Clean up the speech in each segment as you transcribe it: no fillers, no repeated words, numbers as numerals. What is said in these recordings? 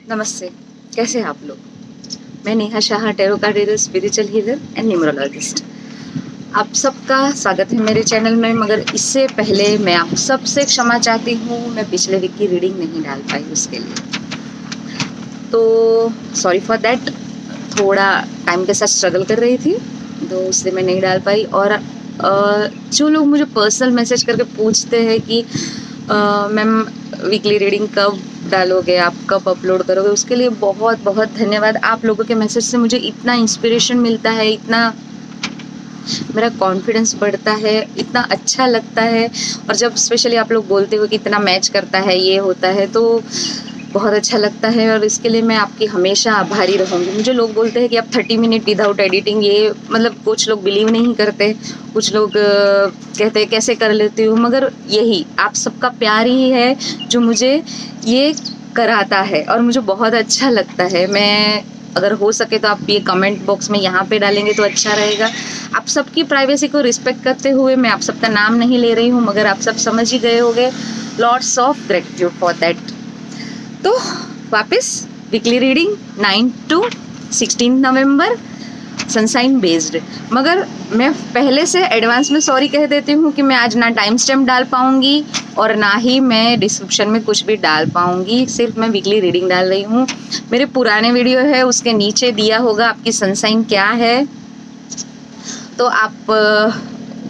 नमस्ते, कैसे हैं आप लोग? मैं Neha Shah, tarot card reader, spiritual healer and numerologist. आप सबका स्वागत है मेरे चैनल में। मगर इससे पहले मैं आप सबसे क्षमा चाहती हूँ, मैं पिछले वीक की रीडिंग नहीं डाल पाई उसके लिए, तो सॉरी फॉर दैट। थोड़ा टाइम के साथ स्ट्रगल कर रही थी, तो उससे मैं नहीं डाल पाई। और जो लोग मुझे पर्सनल मैसेज करके पूछते हैं कि मैम वीकली रीडिंग कब डालोगे, आप कब अपलोड करोगे, उसके लिए बहुत बहुत धन्यवाद। आप लोगों के मैसेज से मुझे इतना इंस्पिरेशन मिलता है, इतना मेरा कॉन्फिडेंस बढ़ता है, इतना अच्छा लगता है। और जब स्पेशली आप लोग बोलते हो कि इतना मैच करता है, ये होता है, तो बहुत अच्छा लगता है। और इसके लिए मैं आपकी हमेशा आभारी रहूँगी। मुझे लोग बोलते हैं कि आप 30 मिनट विदाउट एडिटिंग, ये मतलब कुछ लोग बिलीव नहीं करते, कुछ लोग कहते हैं कैसे कर लेती हूँ, मगर यही आप सबका प्यार ही है जो मुझे ये कराता है और मुझे बहुत अच्छा लगता है। मैं अगर हो सके तो आप ये कमेंट बॉक्स में यहाँ पे डालेंगे तो अच्छा रहेगा। आप सबकी प्राइवेसी को रिस्पेक्ट करते हुए मैं आप सबका नाम नहीं ले रही हूँ, मगर आप सब समझ ही गए होंगे। Lots of gratitude for that. तो वापस वीकली रीडिंग 9 to 16 नवंबर सनसाइन बेस्ड। मगर मैं पहले से एडवांस में सॉरी कह देती हूँ कि मैं आज ना टाइम स्टैम्प डाल पाऊँगी और ना ही मैं डिस्क्रिप्शन में कुछ भी डाल पाऊँगी। सिर्फ मैं वीकली रीडिंग डाल रही हूँ। मेरे पुराने वीडियो है, उसके नीचे दिया होगा आपकी सनसाइन क्या है, तो आप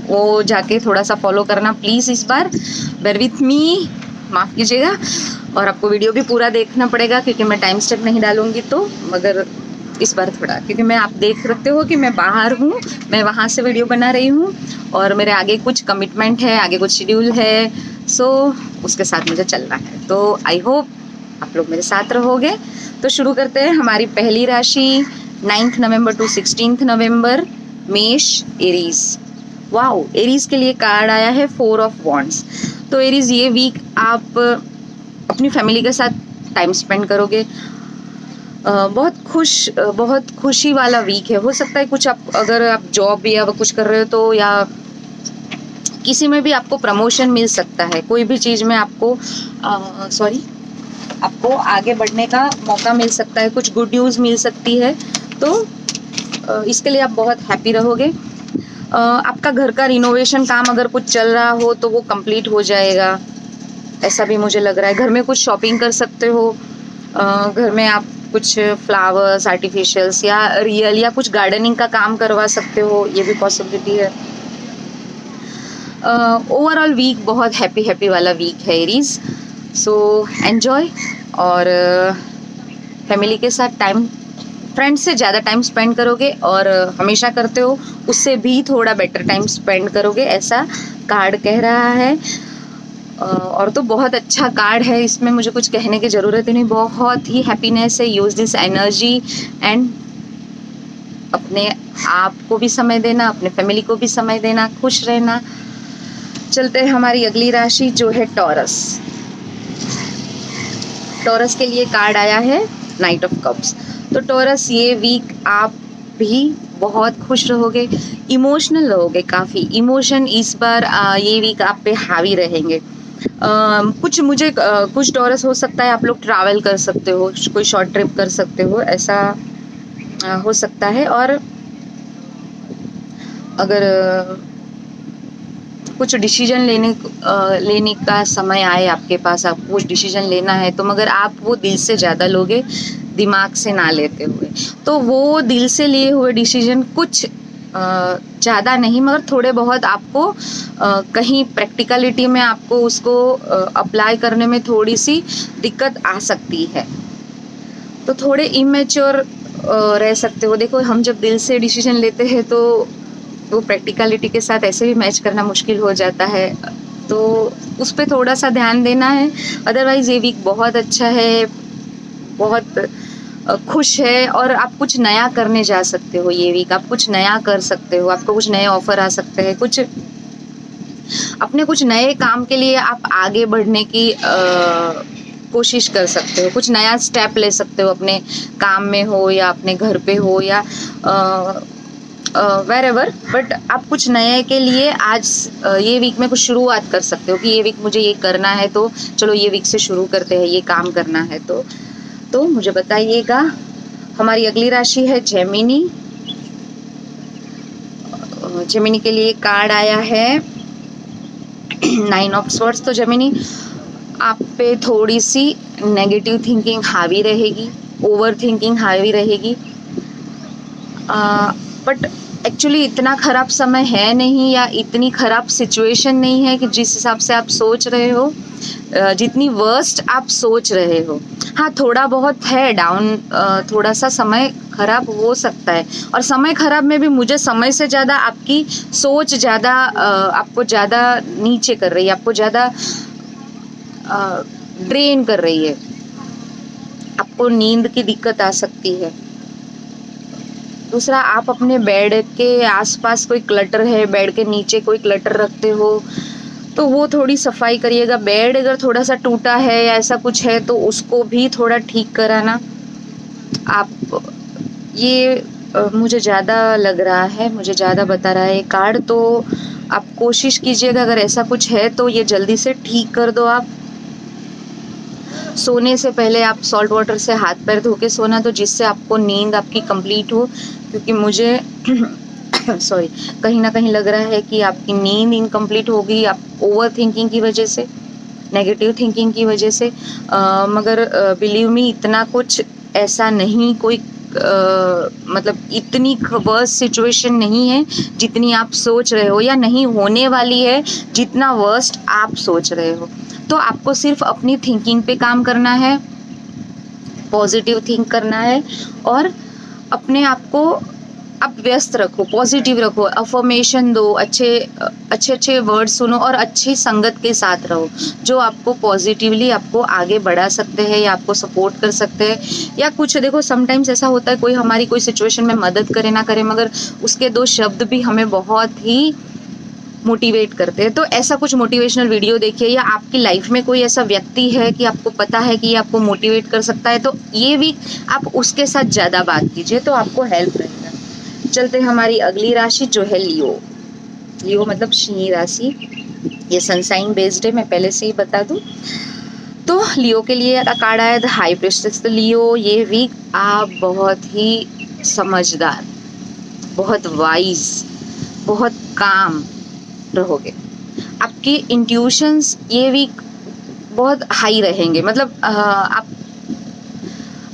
वो जाके थोड़ा सा फॉलो करना प्लीज़। इस बार बेयर विथ मी, माफ़ कीजिएगा। और आपको वीडियो भी पूरा देखना पड़ेगा क्योंकि मैं टाइम स्टेप नहीं डालूंगी तो। मगर इस बार थोड़ा, क्योंकि मैं, आप देख सकते हो कि मैं बाहर हूँ, मैं वहाँ से वीडियो बना रही हूँ और मेरे आगे कुछ कमिटमेंट है, आगे कुछ शेड्यूल है, सो उसके साथ मुझे चलना है। तो आई होप आप लोग मेरे साथ रहोगे। तो शुरू करते हैं। हमारी पहली राशि 9 नवंबर to 16 नवंबर, मेष, एरीज। वाओ, एरीज के लिए कार्ड आया है 4 ऑफ वॉन्ड्स। तो एरीज, ये वीक आप अपनी फैमिली के साथ टाइम स्पेंड करोगे। बहुत खुशी वाला वीक है। हो सकता है कुछ आप, अगर आप जॉब या कुछ कर रहे हो तो, या किसी में भी आपको प्रमोशन मिल सकता है। कोई भी चीज़ में आपको आपको आगे बढ़ने का मौका मिल सकता है, कुछ गुड न्यूज़ मिल सकती है। तो इसके लिए आप बहुत हैप्पी रहोगे। आपका घर का रिनोवेशन काम अगर कुछ चल रहा हो तो वो कंप्लीट हो जाएगा, ऐसा भी मुझे लग रहा है। घर में कुछ शॉपिंग कर सकते हो। घर में आप कुछ फ्लावर्स, आर्टिफिशियल्स या रियल या कुछ गार्डनिंग का काम करवा सकते हो, ये भी पॉसिबिलिटी है। ओवरऑल वीक बहुत हैप्पी वाला वीक है एरीज। So enjoy. और फैमिली के साथ टाइम, फ्रेंड्स से ज़्यादा टाइम स्पेंड करोगे और हमेशा करते हो, उससे भी थोड़ा बेटर टाइम स्पेंड करोगे, ऐसा कार्ड कह रहा है। और तो बहुत अच्छा कार्ड है, इसमें मुझे कुछ कहने की ज़रूरत ही नहीं। बहुत ही हैप्पीनेस है। यूज़ दिस एनर्जी एंड अपने आप को भी समय देना, अपने फैमिली को भी समय देना, खुश रहना। चलते हैं हमारी अगली राशि जो है टॉरस। टॉरस के लिए कार्ड आया है नाइट ऑफ कप्स। तो टॉरस, ये वीक आप भी बहुत खुश रहोगे, इमोशनल रहोगे। काफ़ी इमोशन इस बार ये वीक आप पे हावी रहेंगे। कुछ टॉरस हो सकता है आप लोग ट्रैवल कर सकते हो, कोई शॉर्ट ट्रिप कर सकते हो, ऐसा हो सकता है। और अगर कुछ डिसीजन लेने का समय आए आपके पास, आपको कुछ डिसीजन लेना है तो, मगर आप वो दिल से ज़्यादा लोगे, दिमाग से ना लेते हुए। तो वो दिल से लिए हुए डिसीजन कुछ ज़्यादा नहीं, मगर थोड़े बहुत आपको कहीं प्रैक्टिकलिटी में आपको उसको अप्लाई करने में थोड़ी सी दिक्कत आ सकती है। तो थोड़े इमेच्योर रह सकते हो। देखो, हम जब दिल से डिसीजन लेते हैं तो वो प्रैक्टिकलिटी के साथ ऐसे भी मैच करना मुश्किल हो जाता है, तो उस पर थोड़ा सा ध्यान देना है। अदरवाइज़ ये वीक बहुत अच्छा है, बहुत खुश है। और आप कुछ नया करने जा सकते हो ये वीक, आप कुछ नया कर सकते हो, आपको कुछ नए ऑफर आ सकते हैं, कुछ नए काम के लिए आप आगे बढ़ने की कोशिश कर सकते हो, कुछ नया स्टेप ले सकते हो, अपने काम में हो या अपने घर पे हो या वेरेवर। बट आप कुछ नए के लिए आज ये वीक में कुछ शुरुआत कर सकते हो कि ये वीक मुझे ये करना है, तो चलो ये वीक से शुरू करते हैं, ये काम करना है। तो तो मुझे बताइएगा। हमारी अगली राशि है जेमिनी। जेमिनी के लिए कार्ड आया है 9 ऑफ स्वॉर्ड्स। तो जेमिनी, आप पे थोड़ी सी नेगेटिव थिंकिंग हावी रहेगी, ओवर थिंकिंग हावी रहेगी, बट एक्चुअली इतना ख़राब समय है नहीं, या इतनी ख़राब सिचुएशन नहीं है कि जिस हिसाब से आप सोच रहे हो, जितनी वर्स्ट आप सोच रहे हो। हाँ, थोड़ा बहुत है डाउन, थोड़ा सा समय खराब हो सकता है। और समय खराब में भी मुझे समय से ज़्यादा आपकी सोच ज़्यादा आपको ज़्यादा नीचे कर रही है, आपको ज़्यादा ड्रेन कर रही है। आपको नींद की दिक्कत आ सकती है। दूसरा, आप अपने बेड के आसपास कोई क्लटर है, बेड के नीचे कोई क्लटर रखते हो तो वो थोड़ी सफाई करिएगा। बेड अगर थोड़ा सा टूटा है या ऐसा कुछ है तो उसको भी थोड़ा ठीक कराना। आप ये मुझे ज़्यादा लग रहा है, मुझे ज़्यादा बता रहा है कार्ड। तो आप कोशिश कीजिएगा, अगर ऐसा कुछ है तो ये जल्दी से ठीक कर दो। आप सोने से पहले आप सॉल्ट वाटर से हाथ पैर धो के सोना, तो जिससे आपको नींद आपकी कंप्लीट हो। क्योंकि मुझे सॉरी, कहीं ना कहीं लग रहा है कि आपकी नींद इनकम्प्लीट होगी, आप ओवर थिंकिंग की वजह से, नेगेटिव थिंकिंग की वजह से। मगर बिलीव मी, इतना कुछ ऐसा नहीं, कोई मतलब इतनी वर्स्ट सिचुएशन नहीं है जितनी आप सोच रहे हो, या नहीं होने वाली है जितना वर्स्ट आप सोच रहे हो। तो आपको सिर्फ अपनी थिंकिंग पे काम करना है, पॉजिटिव थिंक करना है, और अपने आप को आप व्यस्त रखो, पॉजिटिव रखो, अफर्मेशन दो, अच्छे वर्ड सुनो, और अच्छी संगत के साथ रहो जो आपको पॉजिटिवली आपको आगे बढ़ा सकते हैं या आपको सपोर्ट कर सकते हैं। या कुछ देखो, समटाइम्स ऐसा होता है कोई हमारी कोई सिचुएशन में मदद करे ना करे, मगर उसके 2 शब्द भी हमें बहुत ही मोटिवेट करते हैं। तो ऐसा कुछ मोटिवेशनल वीडियो देखिए, या आपकी लाइफ में कोई ऐसा व्यक्ति है कि आपको पता है कि ये आपको मोटिवेट कर सकता है, तो ये वीक आप उसके साथ ज़्यादा बात कीजिए, तो आपको हेल्प रहेगा। चलते हमारी अगली राशि जो है लियो। लियो मतलब सिंह राशि, ये सनसाइन बेस्ड है, मैं पहले से ही बता दूं। तो लियो के लिए कार्ड आया था हाई प्रीस्टेस। तो लियो, ये वीक आप बहुत ही समझदार, बहुत वाइज, बहुत काम रहोगे। आपकी इंट्यूशंस ये वीक बहुत हाई रहेंगे। मतलब आप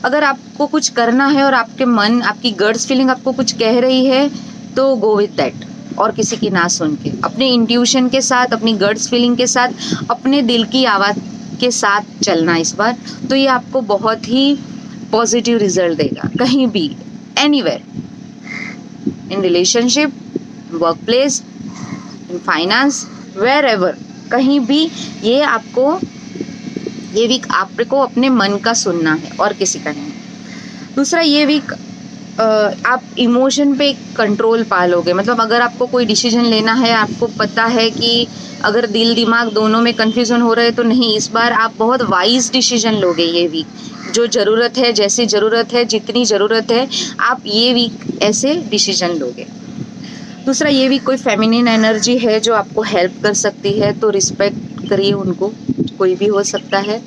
अगर आपको कुछ करना है और आपके मन, आपकी गट्स फीलिंग आपको कुछ कह रही है, तो गो विद दैट, और किसी की ना सुन के, अपने इंट्यूशन के साथ, अपनी गट्स फीलिंग के साथ, अपने दिल की आवाज़ के साथ चलना इस बार। तो ये आपको बहुत ही पॉजिटिव रिजल्ट देगा, कहीं भी, anywhere, in relationship, work place, in finance, wherever, कहीं भी ये वीक आपको अपने मन का सुनना है और किसी का नहीं। दूसरा, ये वीक आप इमोशन पे कंट्रोल पालोगे। मतलब अगर आपको कोई डिसीजन लेना है, आपको पता है कि अगर दिल दिमाग दोनों में कन्फ्यूजन हो रहे हैं, तो नहीं, इस बार आप बहुत वाइज डिसीजन लोगे ये वीक। जो ज़रूरत है, जैसी ज़रूरत है, जितनी ज़रूरत है, आप ये वीक ऐसे डिसीजन लोगे। दूसरा, ये भी कोई फेमिनिन एनर्जी है जो आपको हेल्प कर सकती है, तो रिस्पेक्ट करिए उनको, कोई भी हो सकता है,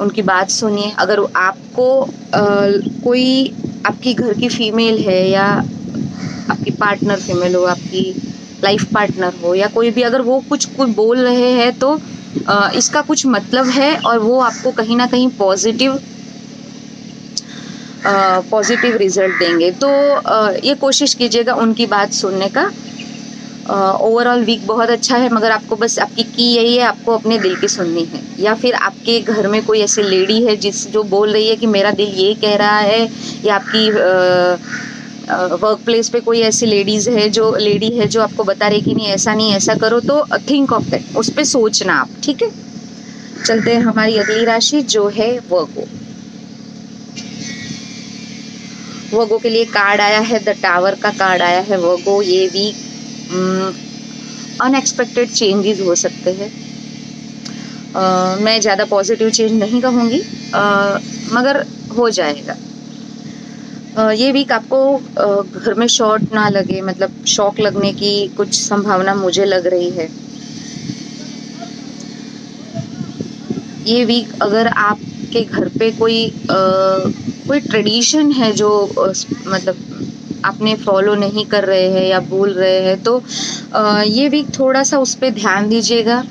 उनकी बात सुनिए। अगर आपको कोई आपकी घर की फीमेल है, या आपकी पार्टनर फीमेल हो, आपकी लाइफ पार्टनर हो, या कोई भी, अगर वो कुछ बोल रहे हैं तो इसका कुछ मतलब है, और वो आपको कहीं ना कहीं पॉजिटिव रिजल्ट देंगे। तो ये कोशिश कीजिएगा उनकी बात सुनने का। ओवरऑल वीक बहुत अच्छा है, मगर आपको बस आपकी की यही है, आपको अपने दिल की सुननी है। या फिर आपके घर में कोई ऐसी लेडी है जो बोल रही है कि मेरा दिल ये कह रहा है, या आपकी वर्क प्लेस पे कोई ऐसी लेडी है जो आपको बता रही कि नहीं, ऐसा नहीं, ऐसा करो, तो थिंक ऑफ दैट, उस पर सोचना आप, ठीक है। चलते हैं हमारी अगली राशि जो है वर्गो। वर्गो के लिए कार्ड आया है, द टावर का कार्ड आया है। वर्गो, ये वीक अनएक्सपेक्टेड चेंजेस हो सकते हैं। मैं ज़्यादा पॉजिटिव चेंज नहीं कहूँगी, मगर हो जाएगा। ये वीक आपको घर में शॉर्ट ना लगे, मतलब शॉक लगने की कुछ संभावना मुझे लग रही है। ये वीक अगर आप आपके घर पे कोई ट्रेडिशन है जो मतलब आपने फॉलो नहीं कर रहे हैं या भूल रहे हैं, तो ये वीक थोड़ा सा उस पर ध्यान दीजिएगा।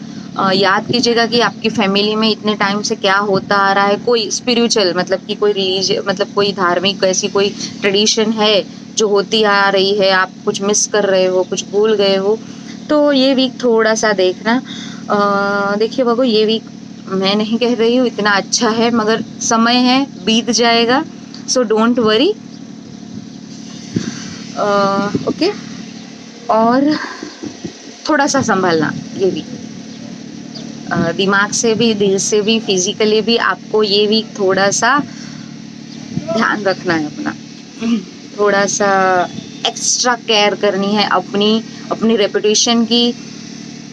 याद कीजिएगा कि आपकी फैमिली में इतने टाइम से क्या होता आ रहा है, कोई स्पिरिचुअल मतलब कि कोई रिलीजियस मतलब कोई धार्मिक ऐसी कोई ट्रेडिशन है जो होती आ रही है, आप कुछ मिस कर रहे हो, कुछ भूल गए हो, तो ये वीक थोड़ा सा देखना। देखिए बाबू, ये वीक मैं नहीं कह रही हूँ इतना अच्छा है, मगर समय है, बीत जाएगा, सो डोंट वरी। ओके, और थोड़ा सा संभालना ये वीक, दिमाग से भी, दिल से भी, फिजिकली भी आपको ये वीक थोड़ा सा ध्यान रखना है अपना, थोड़ा सा एक्स्ट्रा केयर करनी है अपनी रेपुटेशन की,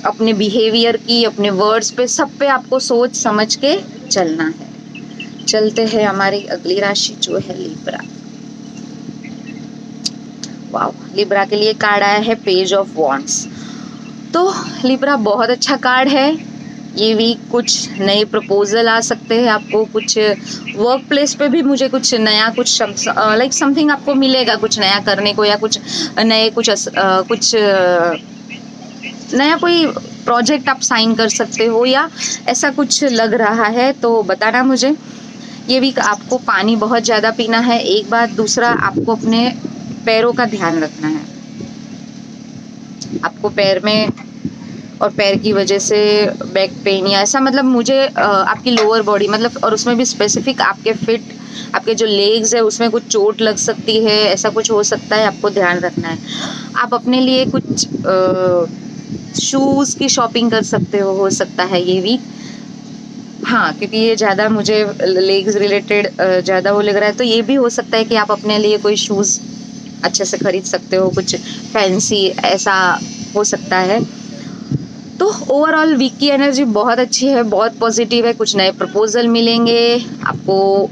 अपने बिहेवियर की, अपने वर्ड्स पे, सब पे आपको सोच समझ के चलना है। चलते हैं हमारी अगली राशि जो है लिब्रा। वाह, लिब्रा के लिए कार्ड आया है पेज ऑफ वॉन्ड्स। तो लिब्रा बहुत अच्छा कार्ड है। ये वीक कुछ नए प्रपोजल आ सकते हैं आपको, कुछ वर्क प्लेस पे भी मुझे कुछ नया, कुछ लाइक समथिंग आपको मिलेगा कुछ नया करने को, या कुछ नए कुछ नया कोई प्रोजेक्ट आप साइन कर सकते हो, या ऐसा कुछ लग रहा है तो बताना मुझे। ये वीक आपको पानी बहुत ज़्यादा पीना है, एक बात। दूसरा, आपको अपने पैरों का ध्यान रखना है। आपको पैर में और पैर की वजह से बैक पेन या ऐसा, मतलब मुझे आपकी लोअर बॉडी मतलब, और उसमें भी स्पेसिफिक आपके जो लेग्स है उसमें कुछ चोट लग सकती है, ऐसा कुछ हो सकता है, आपको ध्यान रखना है। आप अपने लिए कुछ शूज़ की शॉपिंग कर सकते हो सकता है ये वीक। हाँ, क्योंकि ये ज़्यादा मुझे लेग्स रिलेटेड ज़्यादा वो लग रहा है, तो ये भी हो सकता है कि आप अपने लिए कोई शूज़ अच्छे से खरीद सकते हो, कुछ फैंसी ऐसा हो सकता है। तो ओवरऑल वीक की एनर्जी बहुत अच्छी है, बहुत पॉजिटिव है। कुछ नए प्रपोजल मिलेंगे आपको,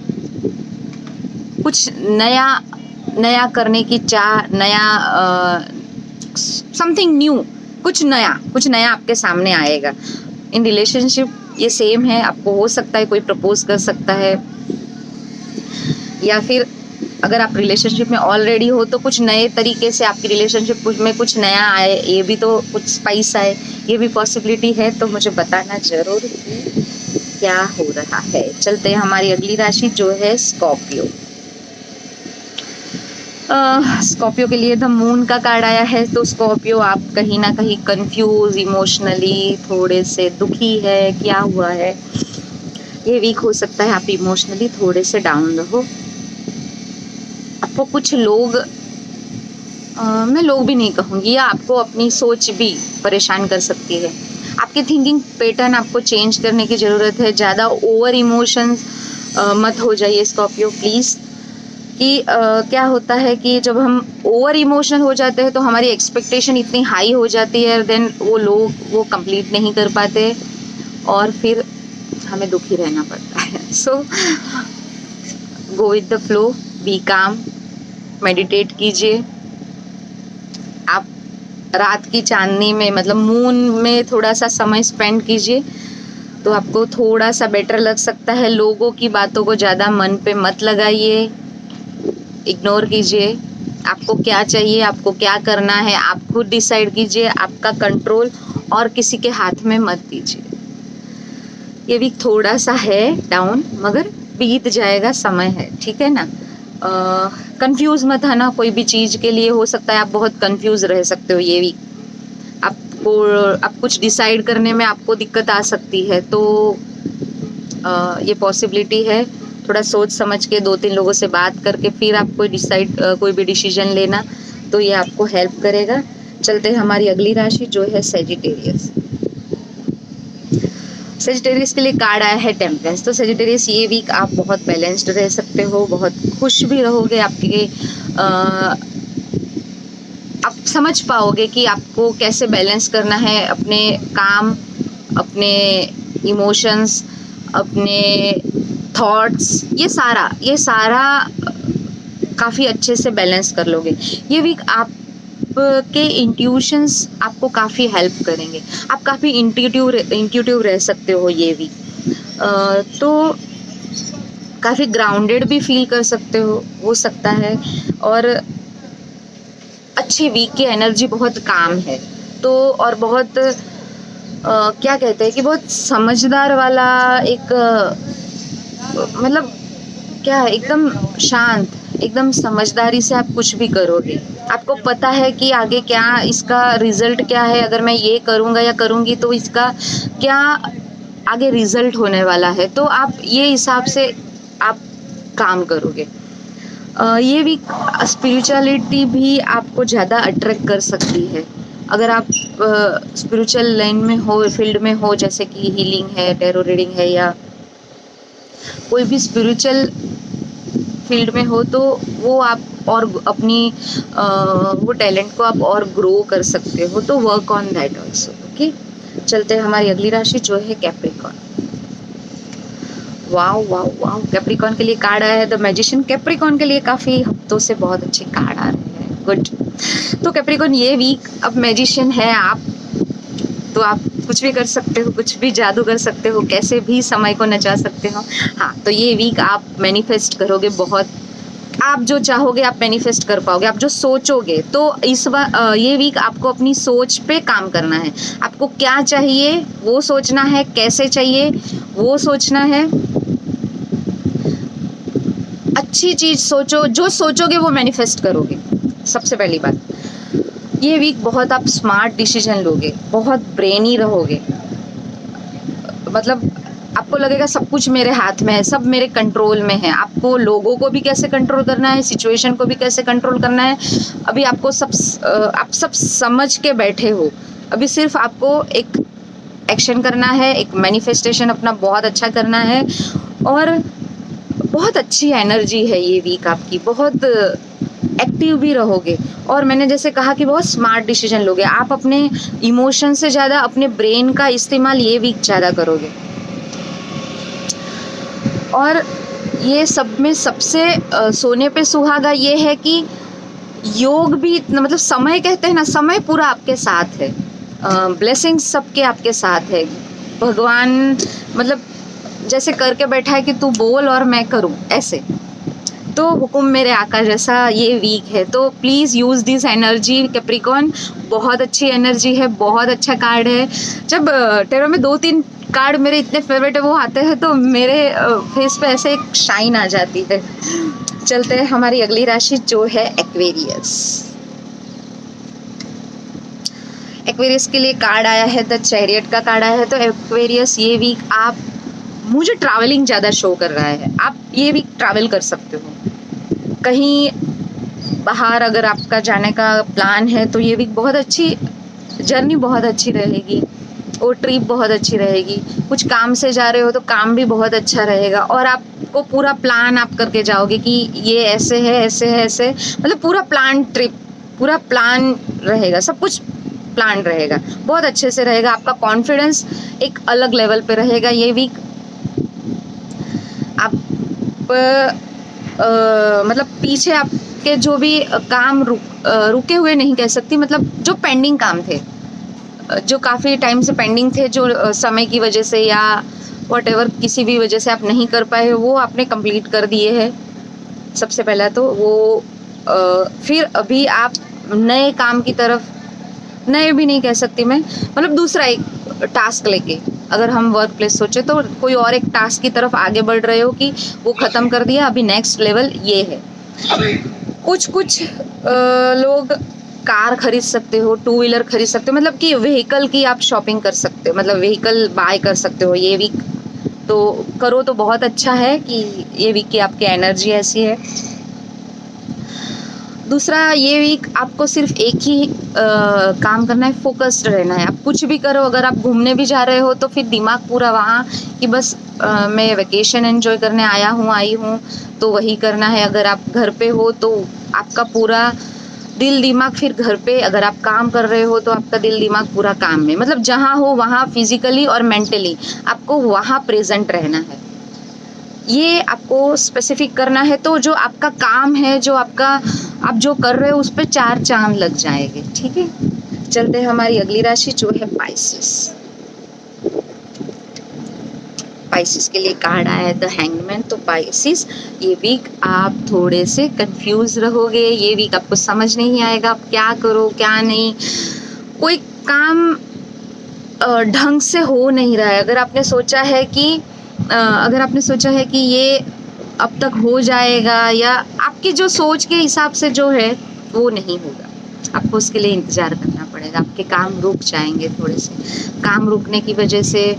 कुछ नया करने की चाह, नया समथिंग न्यू, कुछ नया आपके सामने आएगा। इन रिलेशनशिप ये सेम है, आपको हो सकता है कोई प्रपोज कर सकता है, या फिर अगर आप रिलेशनशिप में ऑलरेडी हो तो कुछ नए तरीके से आपकी रिलेशनशिप में कुछ नया आए, ये भी तो कुछ स्पाइस आए, ये भी पॉसिबिलिटी है। तो मुझे बताना जरूर कि क्या हो रहा है। चलते हैं हमारी अगली राशि जो है स्कॉर्पियो। स्कॉर्पियो के लिए द मून का कार्ड आया है। तो स्कॉर्पियो, आप कहीं ना कहीं कंफ्यूज, इमोशनली थोड़े से दुखी है, क्या हुआ है। ये वीक हो सकता है आप इमोशनली थोड़े से डाउन रहो। आपको कुछ लोग, मैं लोग भी नहीं कहूँगी, या आपको अपनी सोच भी परेशान कर सकती है। आपकी थिंकिंग पैटर्न आपको चेंज करने की ज़रूरत है। ज़्यादा ओवर इमोशंस मत हो जाइए स्कॉर्पियो प्लीज़। कि क्या होता है कि जब हम ओवर इमोशनल हो जाते हैं तो हमारी एक्सपेक्टेशन इतनी हाई हो जाती है, देन वो लोग वो कंप्लीट नहीं कर पाते और फिर हमें दुखी रहना पड़ता है। So go with the flow, be calm, meditate कीजिए। आप रात की चांदनी में मतलब मून में थोड़ा सा समय स्पेंड कीजिए तो आपको थोड़ा सा बेटर लग सकता है। लोगों की बातों को ज़्यादा मन पे मत लगाइए, इग्नोर कीजिए। आपको क्या चाहिए, आपको क्या करना है, आप खुद डिसाइड कीजिए। आपका कंट्रोल और किसी के हाथ में मत दीजिए। ये वीक थोड़ा सा है डाउन, मगर बीत जाएगा, समय है, ठीक है ना। कंफ्यूज मत है ना कोई भी चीज़ के लिए। हो सकता है आप बहुत कंफ्यूज रह सकते हो ये वीक। आप कुछ डिसाइड करने में आपको दिक्कत आ सकती है, तो ये पॉसिबिलिटी है। थोड़ा सोच समझ के 2-3 लोगों से बात करके फिर आप कोई भी डिसीजन लेना, तो ये आपको हेल्प करेगा। चलते हैं हमारी अगली राशि जो है सैजिटेरियस। सैजिटेरियस के लिए कार्ड आया है टेम्परेंस। तो सैजिटेरियस, ये वीक आप बहुत बैलेंस्ड रह सकते हो, बहुत खुश भी रहोगे। आप समझ पाओगे कि आपको कैसे बैलेंस करना है अपने काम, अपने इमोशंस, अपने थॉट्स, ये सारा काफ़ी अच्छे से बैलेंस कर लोगे। ये वीक आपके इंट्यूशंस आपको काफ़ी हेल्प करेंगे। आप काफ़ी इंट्यूटिव रह सकते हो ये वीक। तो काफ़ी ग्राउंडेड भी फील कर सकते हो सकता है, और अच्छी वीक की एनर्जी बहुत काम है। तो और बहुत क्या कहते हैं कि बहुत समझदार वाला एक मतलब क्या है, एकदम शांत, एकदम समझदारी से आप कुछ भी करोगे। आपको पता है कि आगे क्या इसका रिजल्ट क्या है, अगर मैं ये करूँगा या करूँगी तो इसका क्या आगे रिजल्ट होने वाला है, तो आप ये हिसाब से आप काम करोगे। ये भी स्पिरिचुअलिटी भी आपको ज़्यादा अट्रैक्ट कर सकती है। अगर आप स्पिरिचुअल लाइन में हो, फील्ड में हो, जैसे कि हीलिंग है, टैरो रीडिंग है, या कोई भी स्पिरिचुअल फील्ड में हो, तो वो आप और अपनी वो टैलेंट को आप और ग्रो कर सकते हो। तो work on that also. Okay, चलते हैं हमारी अगली राशि जो है Capricorn. Wow wow wow, Capricorn के लिए कार्ड आया है द मैजिशियन। कैप्रिकॉर्न के लिए काफ़ी हफ्तों से बहुत अच्छे कार्ड आ रहे हैं। गुड। तो कैप्रिकॉर्न ये वीक अब मैजिशियन है आप, तो आप कुछ भी कर सकते हो, कुछ भी जादू कर सकते हो, कैसे भी समय को नचा सकते हो। हाँ, तो ये वीक आप मैनिफेस्ट करोगे बहुत, आप जो चाहोगे आप मैनिफेस्ट कर पाओगे, आप जो सोचोगे। तो इस बार ये वीक आपको अपनी सोच पे काम करना है। आपको क्या चाहिए वो सोचना है, कैसे चाहिए वो सोचना है। अच्छी चीज़ सोचो, जो सोचोगे वो मैनिफेस्ट करोगे। सबसे पहली बात, ये वीक बहुत आप स्मार्ट डिसीजन लोगे, बहुत ब्रेनी रहोगे। मतलब आपको लगेगा सब कुछ मेरे हाथ में है, सब मेरे कंट्रोल में है। आपको लोगों को भी कैसे कंट्रोल करना है, सिचुएशन को भी कैसे कंट्रोल करना है, अभी आपको आप सब समझ के बैठे हो। अभी सिर्फ आपको एक एक्शन करना है, एक मैनिफेस्टेशन अपना बहुत अच्छा करना है। और बहुत अच्छी एनर्जी है ये वीक आपकी, बहुत एक्टिव भी रहोगे। और मैंने जैसे कहा कि बहुत स्मार्ट डिसीजन लोगे। आप अपने इमोशन से ज़्यादा अपने ब्रेन का इस्तेमाल ये वीक ज़्यादा करोगे। और ये सब में सबसे सोने पे सुहागा ये है कि योग भी, मतलब समय कहते हैं ना, समय पूरा आपके साथ है। ब्लेसिंग्स सबके आपके साथ है। भगवान मतलब जैसे करके बैठा है कि तू बोल और मैं करूं, ऐसे। तो हुक्म मेरे आका जैसा ये वीक है। तो please use this energy Capricorn. बहुत अच्छी एनर्जी है, बहुत अच्छा कार्ड है। जब टेरो में 2-3 कार्ड मेरे इतने फेवरेट है वो आते हैं, तो मेरे फेस पे ऐसे एक शाइन आ जाती है। चलते हैं हमारी अगली राशि जो है एक्वेरियस। एक्वेरियस के लिए कार्ड आया है द चैरियट का कार्ड आया है। तो एक्वेरियस ये वीक आप, मुझे ट्रैवलिंग ज़्यादा शो कर रहा है। आप ये वीक ट्रैवल कर सकते हो कहीं बाहर। अगर आपका जाने का प्लान है तो ये वीक बहुत अच्छी जर्नी, बहुत अच्छी रहेगी। वो ट्रिप बहुत अच्छी रहेगी। कुछ काम से जा रहे हो तो काम भी बहुत अच्छा रहेगा। और आपको पूरा प्लान आप करके जाओगे कि ये ऐसे है, ऐसे है, ऐसे, मतलब पूरा प्लान ट्रिप, पूरा प्लान रहेगा, सब कुछ प्लान रहेगा, बहुत अच्छे से रहेगा। आपका कॉन्फिडेंस एक अलग लेवल पे रहेगा ये वीक। आप मतलब पीछे आपके जो भी काम रुके हुए नहीं कह सकती, मतलब जो पेंडिंग काम थे, जो काफ़ी टाइम से पेंडिंग थे, जो समय की वजह से या व्हाटएवर किसी भी वजह से आप नहीं कर पाए हो, वो आपने कंप्लीट कर दिए हैं। सबसे पहला तो वो फिर अभी आप नए काम की तरफ, नए भी नहीं कह सकती मैं, मतलब दूसरा एक टास्क लेके, अगर हम वर्क प्लेस सोचे तो कोई और एक टास्क की तरफ आगे बढ़ रहे हो कि वो ख़त्म कर दिया, अभी नेक्स्ट लेवल ये है। कुछ लोग कार खरीद सकते हो, 2 व्हीलर खरीद सकते हो, मतलब कि व्हीकल की आप शॉपिंग कर सकते हो, मतलब व्हीकल बाय कर सकते हो ये वीक। तो करो तो बहुत अच्छा है कि ये वीक की आपकी एनर्जी ऐसी है। दूसरा, ये वीक आपको सिर्फ एक ही काम करना है, फोकस्ड रहना है। आप कुछ भी करो, अगर आप घूमने भी जा रहे हो तो फिर दिमाग पूरा वहाँ कि बस मैं वेकेशन एंजॉय करने आई हूँ, तो वही करना है। अगर आप घर पे हो तो आपका पूरा दिल दिमाग फिर घर पे, अगर आप काम कर रहे हो तो आपका दिल दिमाग पूरा काम में, मतलब जहाँ हो वहाँ फिजिकली और मेंटली आपको वहाँ प्रेजेंट रहना है। ये आपको स्पेसिफिक करना है। तो जो आपका काम है, जो आपका आप जो कर रहे हो, उस पर 4 चांद लग जाएंगे। ठीक है, चलते हैं हमारी अगली राशि जो है पाइसेस। स्पाइसिस के लिए कार्ड आया है द हैंगमैन। तो स्पाइसिस, ये वीक आप थोड़े से कंफ्यूज रहोगे, ये वीक आपको समझ नहीं आएगा आप क्या करो क्या नहीं, कोई काम ढंग से हो नहीं रहा है। अगर आपने सोचा है कि ये अब तक हो जाएगा, या आपकी जो सोच के हिसाब से जो है वो नहीं होगा, आपको उसके लिए इंतज़ार करना पड़ेगा। आपके काम रुक जाएंगे, थोड़े से काम रुकने की वजह से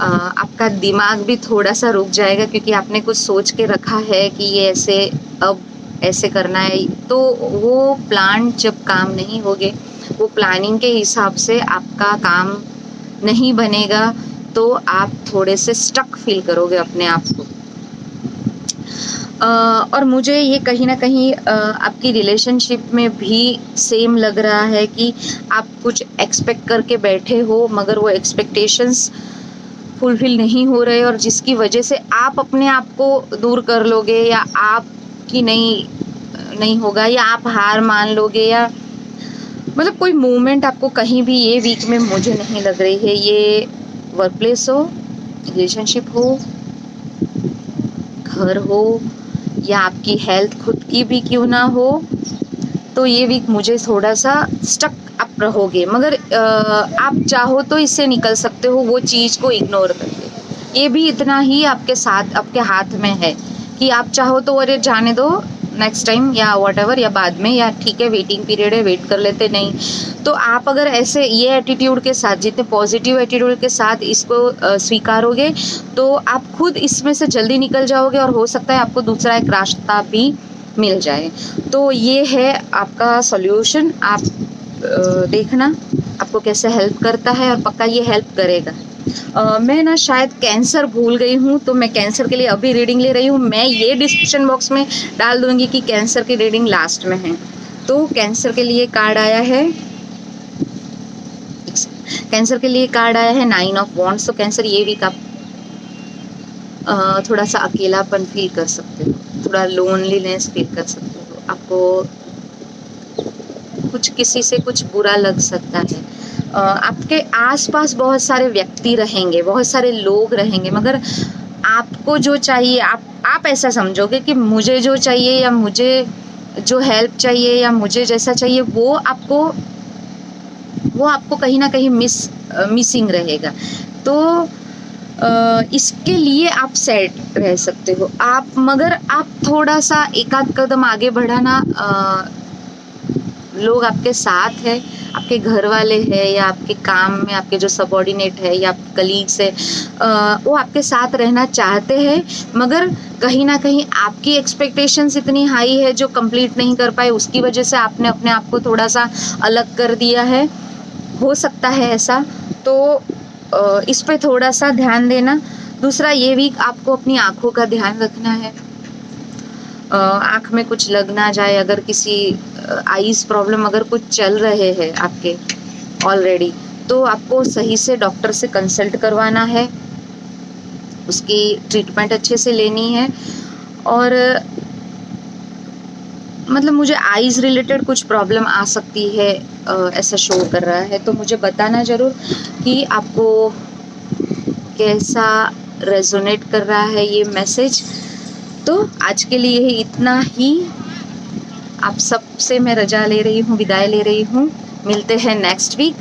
आपका दिमाग भी थोड़ा सा रुक जाएगा, क्योंकि आपने कुछ सोच के रखा है कि ये ऐसे अब ऐसे करना है, तो वो प्लान जब काम नहीं होगे, वो प्लानिंग के हिसाब से आपका काम नहीं बनेगा, तो आप थोड़े से स्टक फील करोगे अपने आप को। और मुझे ये कहीं ना कहीं आपकी रिलेशनशिप में भी सेम लग रहा है कि आप कुछ एक्सपेक्ट करके बैठे हो, मगर वो एक्सपेक्टेशंस फुलफिल नहीं हो रहे, और जिसकी वजह से आप अपने आप को दूर कर लोगे, या आपकी नहीं होगा, या आप हार मान लोगे, या मतलब कोई मूवमेंट आपको कहीं भी ये वीक में मुझे नहीं लग रही है। ये वर्क प्लेस हो, रिलेशनशिप हो, घर हो, या आपकी हेल्थ खुद की भी क्यों ना हो, तो ये वीक मुझे थोड़ा सा स्टक आप रहोगे। मगर आप चाहो तो इससे निकल सकते हो, वो चीज़ को इग्नोर करके। ये भी इतना ही आपके साथ, आपके हाथ में है कि आप चाहो तो अरे जाने दो नेक्स्ट टाइम, या व्हाटएवर, या बाद में, या ठीक है वेटिंग पीरियड है वेट कर लेते, नहीं। तो आप अगर ऐसे ये एटीट्यूड के साथ, जितने पॉजिटिव एटीट्यूड के साथ इसको स्वीकारोगे, तो आप खुद इसमें से जल्दी निकल जाओगे, और हो सकता है आपको दूसरा एक रास्ता भी मिल जाए। तो ये है आपका सॉल्यूशन। आप देखना आपको कैसे हेल्प करता है, और पक्का ये हेल्प करेगा। मैं ना शायद कैंसर भूल गई हूँ, तो मैं कैंसर के लिए अभी रीडिंग ले रही हूँ। मैं ये डिस्क्रिप्शन बॉक्स में डाल दूँगी कि कैंसर की रीडिंग लास्ट में है। तो कैंसर के लिए कार्ड आया है, कैंसर के लिए कार्ड आया है 9 ऑफ वॉन्ड्स। तो कैंसर, ये वीक आप थोड़ा सा अकेलापन फील कर सकते हो, थोड़ा लोनलीनेस फील कर सकते हो, आपको कुछ किसी से कुछ बुरा लग सकता है। आपके आसपास बहुत सारे व्यक्ति रहेंगे, बहुत सारे लोग रहेंगे, मगर आपको जो चाहिए, आप ऐसा समझोगे कि मुझे जो चाहिए, या मुझे जो हेल्प चाहिए, या मुझे जैसा चाहिए, वो आपको कहीं ना कहीं मिसिंग रहेगा। तो इसके लिए आप सेट रह सकते हो आप, मगर आप थोड़ा सा एक आध कदम आगे बढ़ाना। लोग आपके साथ है, आपके घर वाले हैं, या आपके काम में आपके जो सबऑर्डिनेट है, या आपके कलीग्स है, वो आपके साथ रहना चाहते हैं, मगर कहीं ना कहीं आपकी एक्सपेक्टेशंस इतनी हाई है जो कंप्लीट नहीं कर पाए, उसकी वजह से आपने अपने आप को थोड़ा सा अलग कर दिया है। हो सकता है ऐसा, तो इस पे थोड़ा सा ध्यान देना। दूसरा, ये वीक आपको अपनी आँखों का ध्यान रखना है। आँख में कुछ लग ना जाए, अगर किसी आईज प्रॉब्लम अगर कुछ चल रहे हैं आपके ऑलरेडी, तो आपको सही से डॉक्टर से कंसल्ट करवाना है, उसकी ट्रीटमेंट अच्छे से लेनी है। और मतलब मुझे आईज रिलेटेड कुछ प्रॉब्लम आ सकती है, ऐसा शो कर रहा है। तो मुझे बताना ज़रूर कि आपको कैसा रेजोनेट कर रहा है ये मैसेज। तो आज के लिए इतना ही। आप सबसे मैं रजा ले रही हूँ, विदाई ले रही हूँ। मिलते हैं नेक्स्ट वीक।